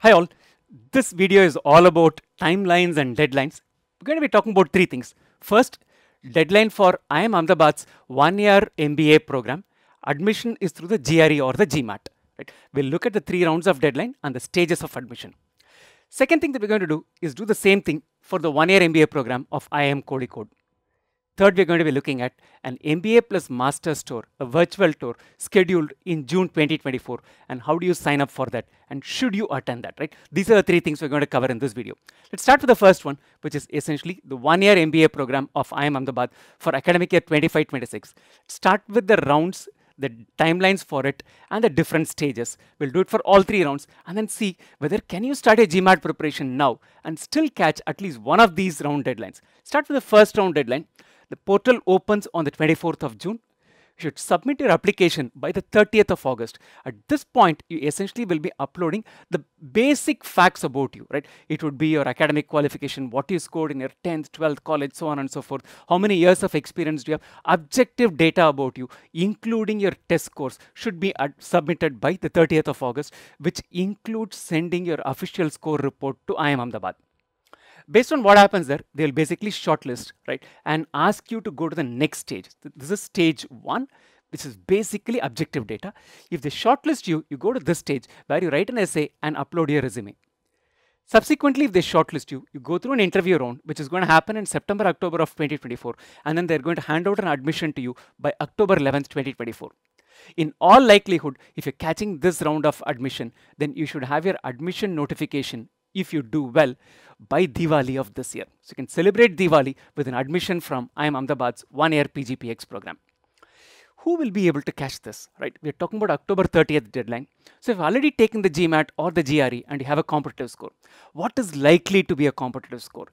Hi all, this video is all about timelines and deadlines. We're going to be talking about three things. First, deadline for IIM Ahmedabad's one-year MBA program. Admission is through the GRE or the GMAT. Right? We'll look at the 3 rounds of deadline and the stages of admission. Second thing that we're going to do is do the same thing for the one-year MBA program of IIM Kozhikode. Third, we're going to be looking at an MBA plus Master's tour, a virtual tour scheduled in June 2024. And how do you sign up for that? And should you attend that, right? These are the 3 things we're going to cover in this video. Let's start with the first one, which is essentially the one-year MBA program of IIM Ahmedabad for academic year 25-26. Start with the rounds, the timelines for it, and the different stages. We'll do it for all 3 rounds and then see whether can you start a GMAT preparation now and still catch at least one of these round deadlines. Start with the first round deadline. The portal opens on the 24th of June. You should submit your application by the 30th of August. At this point, you essentially will be uploading the basic facts about you, right? It would be your academic qualification, what you scored in your 10th, 12th college, so on and so forth. How many years of experience do you have? Objective data about you, including your test scores, should be submitted by the 30th of August, which includes sending your official score report to IIM Ahmedabad. Based on what happens there, they'll basically shortlist, right, and ask you to go to the next stage. This is stage 1, which is basically objective data. If they shortlist you, you go to this stage where you write an essay and upload your resume. Subsequently, if they shortlist you, you go through an interview round, which is going to happen in September, October of 2024, and then they're going to hand out an admission to you by October 11th, 2024. In all likelihood, if you're catching this round of admission, then you should have your admission notification, if you do well, by Diwali of this year. So you can celebrate Diwali with an admission from IIM Ahmedabad's one-year PGPX program. Who will be able to catch this, right? We're talking about October 30th deadline. So if you've already taken the GMAT or the GRE and you have a competitive score, what is likely to be a competitive score?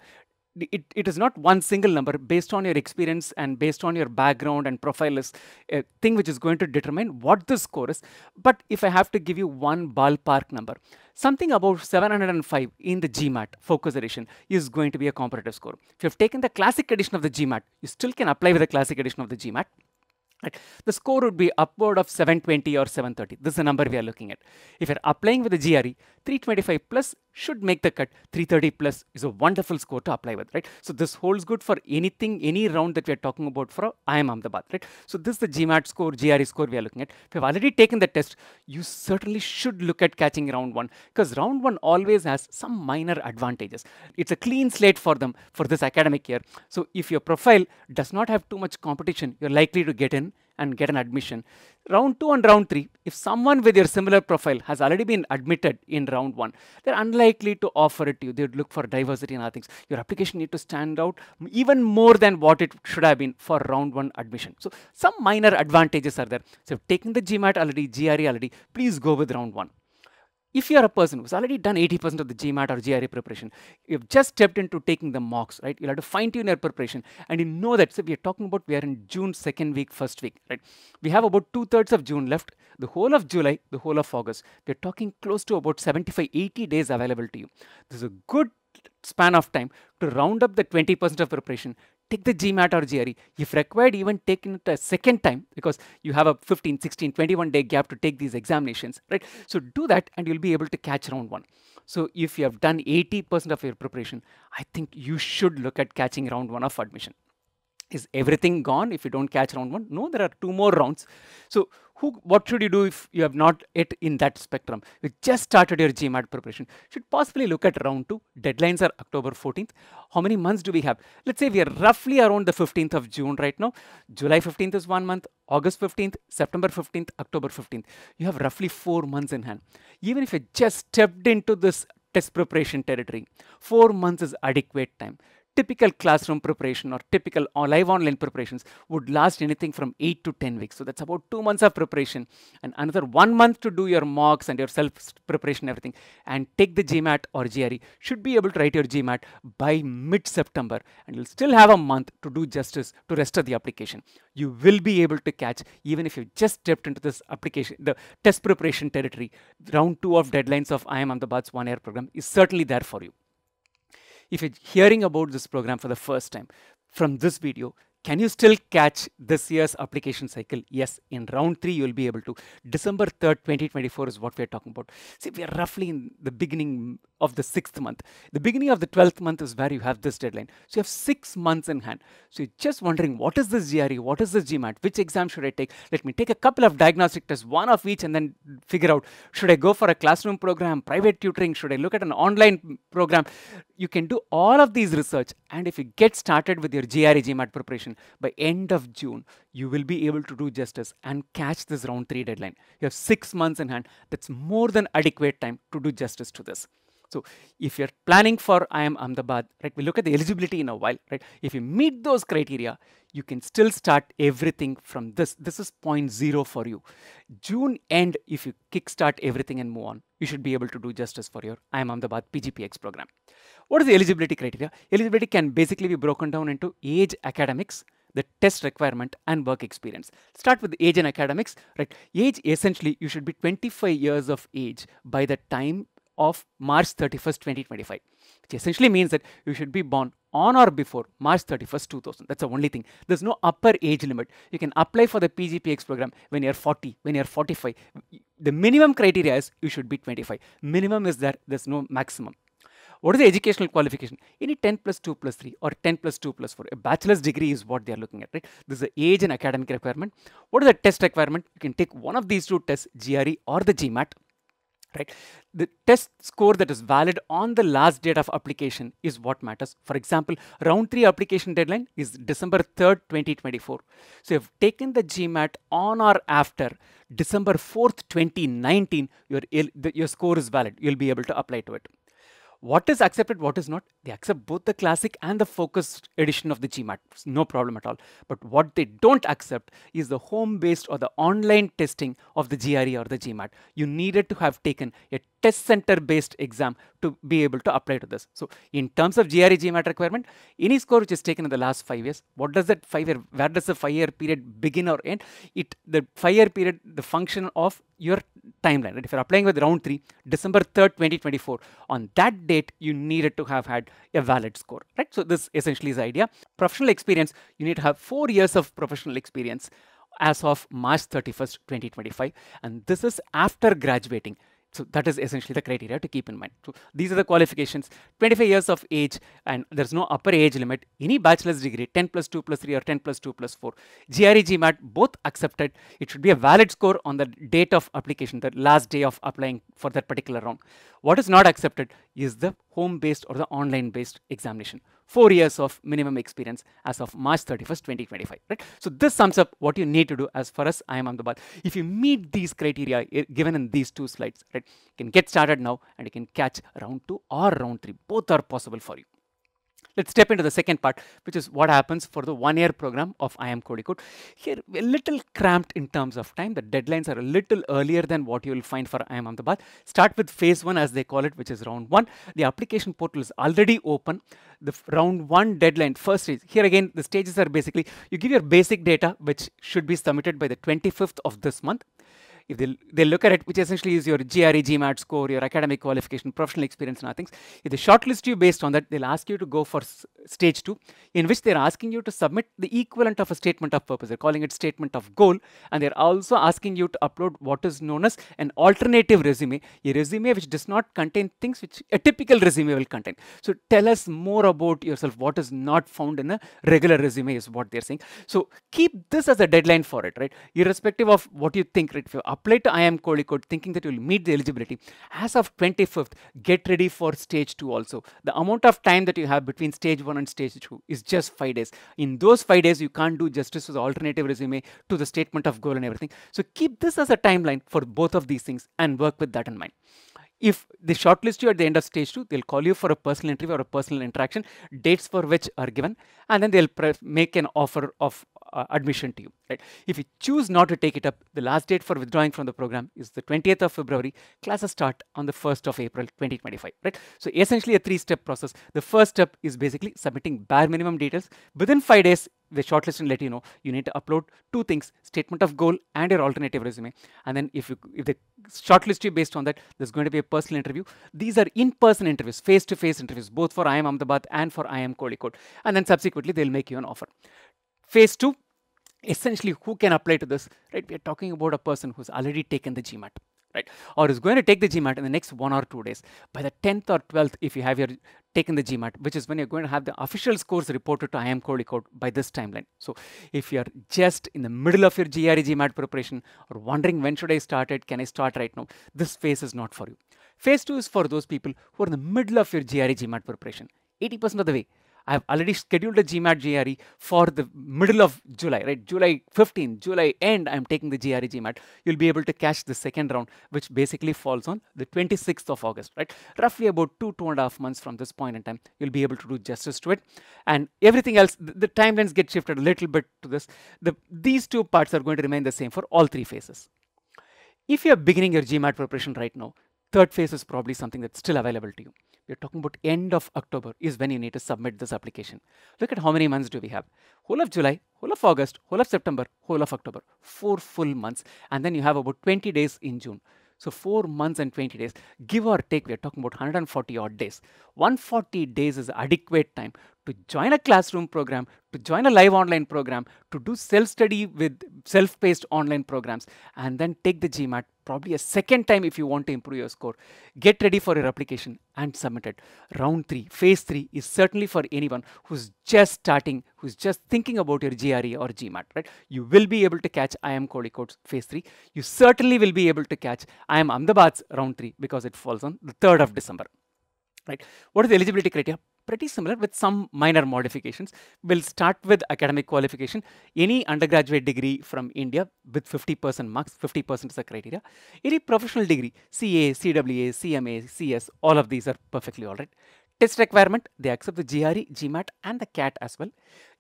It is not one single number. Based on your experience and based on your background and profile is a thing which is going to determine what the score is. But if I have to give you one ballpark number, something about 705 in the GMAT Focus Edition is going to be a competitive score. If you've taken the classic edition of the GMAT, you still can apply with the classic edition of the GMAT. Right. The score would be upward of 720 or 730. This is the number we are looking at. If you're applying with the GRE, 325 plus should make the cut. 330 plus is a wonderful score to apply with, right? So this holds good for anything, any round that we are talking about for IIM Ahmedabad, right? So this is the GMAT score, GRE score we are looking at. If you've already taken the test, you certainly should look at catching round 1, because round 1 always has some minor advantages. It's a clean slate for them for this academic year. So if your profile does not have too much competition, you're likely to get in and get an admission. Round 2 and round 3, if someone with your similar profile has already been admitted in round 1, they're unlikely to offer it to you. They would look for diversity and other things. Your application needs to stand out even more than what it should have been for round 1 admission. So some minor advantages are there. So if you've taken the GMAT already, GRE already, please go with round 1. If you're a person who's already done 80% of the GMAT or GRE preparation, you've just stepped into taking the mocks, right? You'll have to fine-tune your preparation, and you know that. So we are talking about, we are in June 2nd week, 1st week, right? We have about 2/3 of June left, the whole of July, the whole of August. We're talking close to about 75, 80 days available to you. This is a good span of time to round up the 20% of preparation. Take the GMAT or GRE. If required, even take it a second time, because you have a 15, 16, 21 day gap to take these examinations, right? So do that and you'll be able to catch round 1. So if you have done 80% of your preparation, I think you should look at catching round 1 of admission. Is everything gone if you don't catch round 1? No, there are 2 more rounds. So what should you do if you have not yet in that spectrum? You just started your GMAT preparation. Should possibly look at round 2. Deadlines are October 14th. How many months do we have? Let's say we are roughly around the 15th of June right now. July 15th is 1 month, August 15th, September 15th, October 15th. You have roughly 4 months in hand. Even if you just stepped into this test preparation territory, 4 months is adequate time. Typical classroom preparation or typical live online preparations would last anything from 8 to 10 weeks. So that's about 2 months of preparation and another 1 month to do your mocks and your self-preparation, everything. And take the GMAT or GRE. Should be able to write your GMAT by mid-September, and you'll still have a month to do justice to rest of the application. You will be able to catch, even if you just stepped into this application, the test preparation territory. Round 2 of deadlines of IIM Ahmedabad's one-year program is certainly there for you. If you're hearing about this program for the first time, from this video, Can you still catch this year's application cycle? Yes, in round 3 you will be able to. December 3rd, 2024 is what we are talking about. See, we are roughly in the beginning of the 6th month. The beginning of the 12th month is where you have this deadline. So you have 6 months in hand. So you're just wondering, what is this GRE? What is this GMAT? Which exam should I take? Let me take a couple of diagnostic tests, one of each, and then figure out, should I go for a classroom program, private tutoring? Should I look at an online program? You can do all of these research, and if you get started with your GRE GMAT preparation, by end of June, you will be able to do justice and catch this round 3 deadline. You have 6 months in hand. That's more than adequate time to do justice to this. So if you're planning for IIM Ahmedabad, right, we look at the eligibility in a while, right? If you meet those criteria, you can still start everything from this. This is point 0 for you. June end, if you kickstart everything and move on, you should be able to do justice for your IIM Ahmedabad PGPX program. What is the eligibility criteria? Eligibility can basically be broken down into age, academics, the test requirement, and work experience. Start with age and academics, right? Age, essentially, you should be 25 years of age by the time of March 31st, 2025, which essentially means that you should be born on or before March 31st, 2000. That's the only thing. There's no upper age limit. You can apply for the PGPX program when you're 40, when you're 45. The minimum criteria is you should be 25. Minimum is there. There's no maximum. What is the educational qualification? Any 10 plus 2 plus 3 or 10 plus 2 plus 4. A bachelor's degree is what they are looking at, right? This is the age and academic requirement. What is the test requirement? You can take one of these two tests, GRE or the GMAT. Right, the test score that is valid on the last date of application is what matters. For example, round 3 application deadline is December 3rd, 2024. So if you've taken the GMAT on or after December 4th, 2019, your score is valid. You'll be able to apply to it. What is accepted, what is not? They accept both the classic and the focused edition of the GMAT. No problem at all. But what they don't accept is the home-based or the online testing of the GRE or the GMAT. You needed to have taken a test center-based exam to be able to apply to this. So in terms of GRE GMAT requirement, any score which is taken in the last 5 years, what does that 5 year, where does the 5 year period begin or end? The 5 year period, the function of your timeline. Right? If you're applying with round 3, December 3rd, 2024, on that date, you needed to have had a valid score, right? So this essentially is the idea. Professional experience, you need to have 4 years of professional experience as of March 31st, 2025. And this is after graduating. So that is essentially the criteria to keep in mind. So these are the qualifications: 25 years of age, and there's no upper age limit. Any bachelor's degree, 10 plus 2 plus 3 or 10 plus 2 plus 4. GRE, GMAT, both accepted. It should be a valid score on the date of application, the last day of applying for that particular round. What is not accepted is the home-based or the online-based examination. 4 years of minimum experience as of March 31st, 2025. Right? So this sums up what you need to do as far as IIM Ahmedabad. If you meet these criteria given in these 2 slides, right, you can get started now and you can catch round 2 or round 3. Both are possible for you. Let's step into the second part, which is what happens for the 1-year program of IIM Kozhikode. Here, we're a little cramped in terms of time. The deadlines are a little earlier than what you will find for IIM Ahmedabad. Start with phase 1, as they call it, which is round 1. The application portal is already open. The round 1 deadline, first stage. Here again, the stages are basically, you give your basic data, which should be submitted by the 25th of this month. If they look at it, which essentially is your GRE, GMAT score, your academic qualification, professional experience and other things. If they shortlist you based on that, they'll ask you to go for stage 2, in which they're asking you to submit the equivalent of a statement of purpose. They're calling it statement of goal, and they're also asking you to upload what is known as an alternative resume, a resume which does not contain things which a typical resume will contain. So tell us more about yourself. What is not found in a regular resume is what they're saying. So keep this as a deadline for it, right? Irrespective of what you think, right? If you apply to IIM Kozhikode thinking that you will meet the eligibility, as of 25th, get ready for stage 2 also. The amount of time that you have between stage 1 and stage 2 is just 5 days. In those 5 days, you can't do justice to the alternative resume, to the statement of goal and everything. So keep this as a timeline for both of these things and work with that in mind. If they shortlist you at the end of stage 2, they'll call you for a personal interview or a personal interaction, dates for which are given, and then they'll make an offer of admission to you. Right? If you choose not to take it up, the last date for withdrawing from the program is the 20th of February. Classes start on the 1st of April 2025. Right? So essentially a 3-step process. The first step is basically submitting bare minimum details. Within 5 days, the shortlist will let you know you need to upload 2 things: statement of goal and your alternative resume. And then if they shortlist you based on that, there's going to be a personal interview. These are in-person interviews, face-to-face interviews, both for IIM Ahmedabad and for IIM Kozhikode. And then subsequently, they'll make you an offer. Phase 2, essentially who can apply to this, right? We are talking about a person who's already taken the GMAT, right? Or is going to take the GMAT in the next 1 or 2 days. By the 10th or 12th, if you have your taken the GMAT, which is when you're going to have the official scores reported to IIM Kozhikode by this timeline. So if you're just in the middle of your GRE GMAT preparation or wondering when should I start it, can I start right now, this phase is not for you. Phase 2 is for those people who are in the middle of your GRE GMAT preparation, 80% of the way. I have already scheduled a GMAT GRE for the middle of July, right? July 15, July end, I'm taking the GRE GMAT. You'll be able to catch the second round, which basically falls on the 26th of August, right? Roughly about 2.5 months from this point in time, you'll be able to do justice to it. And everything else, the timelines get shifted a little bit to this. These two parts are going to remain the same for all three phases. If you're beginning your GMAT preparation right now, third phase is probably something that's still available to you. We're talking about end of October is when you need to submit this application. Look at how many months do we have. Whole of July, whole of August, whole of September, whole of October. 4 full months. And then you have about 20 days in June. So 4 months and 20 days, give or take, we're talking about 140 odd days. 140 days is adequate time to join a classroom program, to join a live online program, to do self-study with self-paced online programs, and then take the GMAT probably a second time if you want to improve your score. Get ready for your application and submit it. Round 3, phase 3 is certainly for anyone who's just starting, who's just thinking about your GRE or GMAT, right? You will be able to catch IIM Kozhikode's phase 3. You certainly will be able to catch IIM Ahmedabad's round 3 because it falls on the 3rd of December. Right. What is the eligibility criteria? Pretty similar with some minor modifications. We'll start with academic qualification. Any undergraduate degree from India with 50% marks, 50% is the criteria. Any professional degree, CA, CWA, CMA, CS, all of these are perfectly all right. Test requirement, they accept the GRE, GMAT and the CAT as well.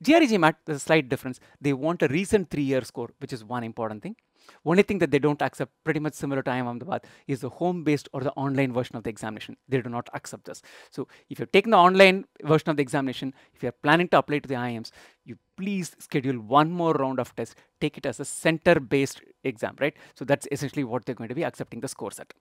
GRE, GMAT, there's a slight difference. They want a recent 3-year score, which is one important thing. Only thing that they don't accept, pretty much similar to IIM Ahmedabad, is the home-based or the online version of the examination. They do not accept this. So if you've taken the online version of the examination, if you're planning to apply to the IIMs, you please schedule one more round of tests. Take it as a center-based exam, right? So that's essentially what they're going to be accepting the scores at.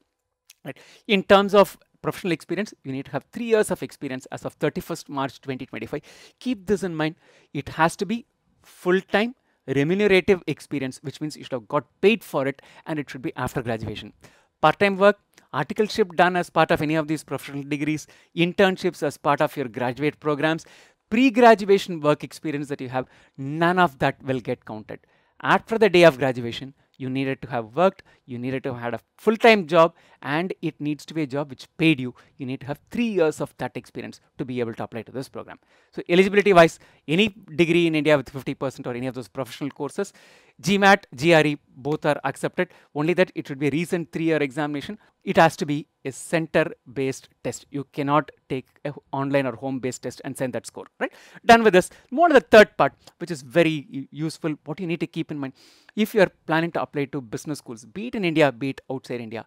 Right. In terms of professional experience, you need to have 3 years of experience as of 31st March 2025. Keep this in mind. It has to be full-time remunerative experience, which means you should have got paid for it, and it should be after graduation. Part-time work, articleship done as part of any of these professional degrees, internships as part of your graduate programs, pre-graduation work experience that you have, none of that will get counted. After the day of graduation, you needed to have worked, you needed to have had a full-time job, and it needs to be a job which paid you. You need to have 3 years of that experience to be able to apply to this program. So eligibility wise, any degree in India with 50% or any of those professional courses, GMAT, GRE, both are accepted. Only that it should be a recent 3-year examination. It has to be a center-based test. You cannot take an online or home-based test and send that score, right? Done with this. More to the third part, which is very useful. What you need to keep in mind, if you are planning to apply to business schools, be it in India, be it outside India,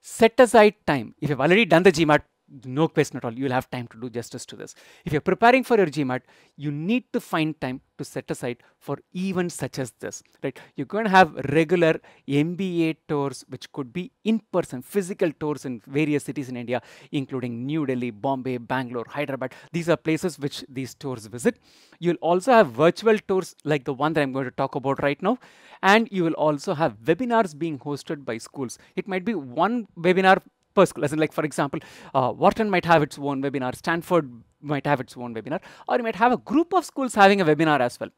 set aside time. If you've already done the GMAT, no question at all, you'll have time to do justice to this. If you're preparing for your GMAT, you need to find time to set aside for events such as this, right? You're going to have regular MBA tours, which could be in-person, physical tours in various cities in India, including New Delhi, Bombay, Bangalore, Hyderabad. These are places which these tours visit. You'll also have virtual tours like the one that I'm going to talk about right now. And you will also have webinars being hosted by schools. It might be one webinar per school, as in, like, for example, Wharton might have its own webinar, Stanford might have its own webinar, or you might have a group of schools having a webinar as well.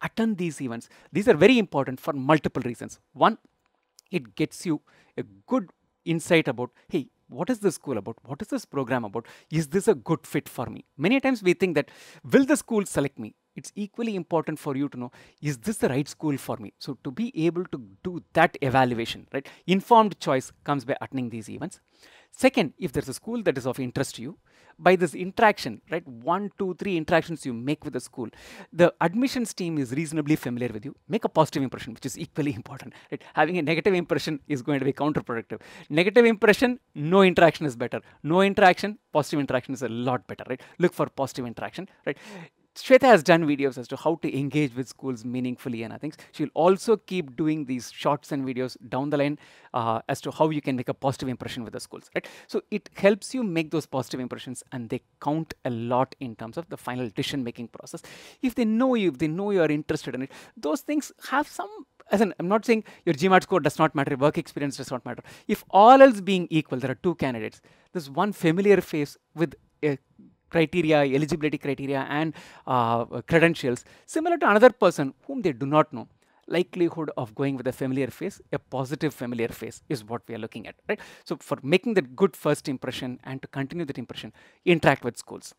Attend these events. These are very important for multiple reasons. One, it gets you a good insight about, hey, what is this school about? What is this program about? Is this a good fit for me? Many times we think that, will the school select me? It's equally important for you to know, is this the right school for me? So to be able to do that evaluation, right? Informed choice comes by attending these events. Second, if there's a school that is of interest to you, by this interaction, right, 1, 2, 3 interactions you make with the school, the admissions team is reasonably familiar with you. Make a positive impression, which is equally important, right? Having a negative impression is going to be counterproductive. Negative impression, no interaction is better. No interaction, positive interaction is a lot better, right? Look for positive interaction, right? Shweta has done videos as to how to engage with schools meaningfully and things. She'll also keep doing these shorts and videos down the line as to how you can make a positive impression with the schools, right? So it helps you make those positive impressions, and they count a lot in terms of the final decision-making process. If they know you, if they know you are interested in it, those things have some, as in, I'm not saying your GMAT score does not matter, work experience does not matter. If all else being equal, there are two candidates. There's one familiar face with a criteria, eligibility criteria and credentials similar to another person whom they do not know. Likelihood of going with a familiar face, a positive familiar face, is what we are looking at, right? So for making that good first impression and to continue that impression, interact with schools.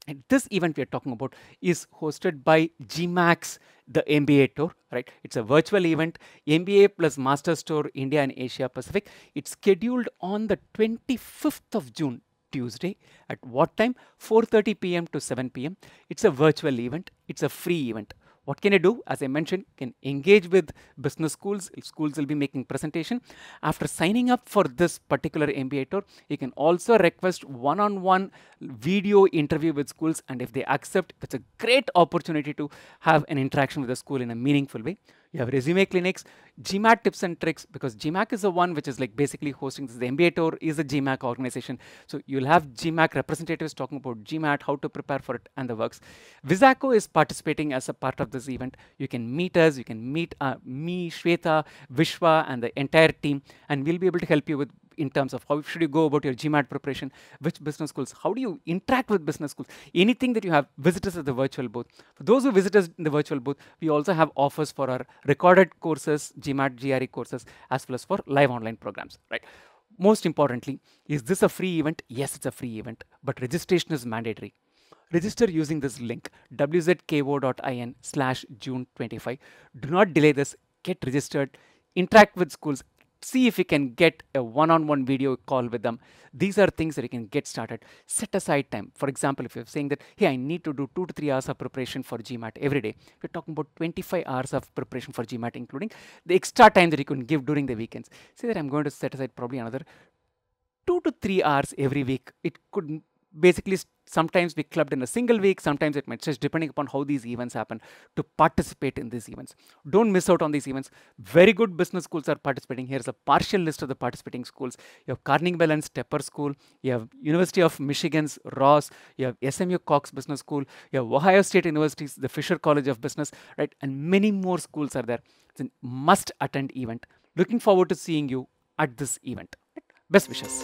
And this event we are talking about is hosted by GMAX, the MBA tour, right? It's a virtual event, MBA plus Master's Tour, India and Asia Pacific. It's scheduled on the 25th of June, Tuesday. At what time? 4:30 p.m. to 7 p.m. It's a virtual event. It's a free event. What can you do? As I mentioned, you can engage with business schools. Schools will be making presentation. After signing up for this particular MBA tour, you can also request one-on-one video interview with schools. And if they accept, that's a great opportunity to have an interaction with the school in a meaningful way. You have resume clinics, GMAT tips and tricks, because GMAT is the one which is like basically hosting this. The MBA tour is a GMAT organization. So you'll have GMAT representatives talking about GMAT, how to prepare for it and the works. Wizako is participating as a part of this event. You can meet us, you can meet me, Shweta, Vishwa and the entire team, and we'll be able to help you with in terms of how should you go about your GMAT preparation, which business schools, how do you interact with business schools, anything that you have. Visit us at the virtual booth. For those who visit us in the virtual booth, we also have offers for our recorded courses, GMAT, GRE courses, as well as for live online programs, right? Most importantly, is this a free event? Yes, it's a free event, but registration is mandatory. Register using this link, wzko.in/June25. Do not delay this. Get registered, interact with schools, see if you can get a one-on-one video call with them. These are things that you can get started. Set aside time. For example, if you're saying that, hey, I need to do 2 to 3 hours of preparation for GMAT every day, we're talking about 25 hours of preparation for GMAT, including the extra time that you can give during the weekends. Say that I'm going to set aside probably another 2 to 3 hours every week. It could basically sometimes be clubbed in a single week, sometimes it might just depending upon how these events happen, to participate in these events. Don't miss out on these events. Very good business schools are participating. Here's a partial list of the participating schools. You have Carnegie Mellon's Tepper School, you have University of Michigan's Ross, you have SMU Cox Business School, you have Ohio State University's the Fisher College of Business, right? And many more schools are there. It's a must attend event. Looking forward to seeing you at this event. Best wishes.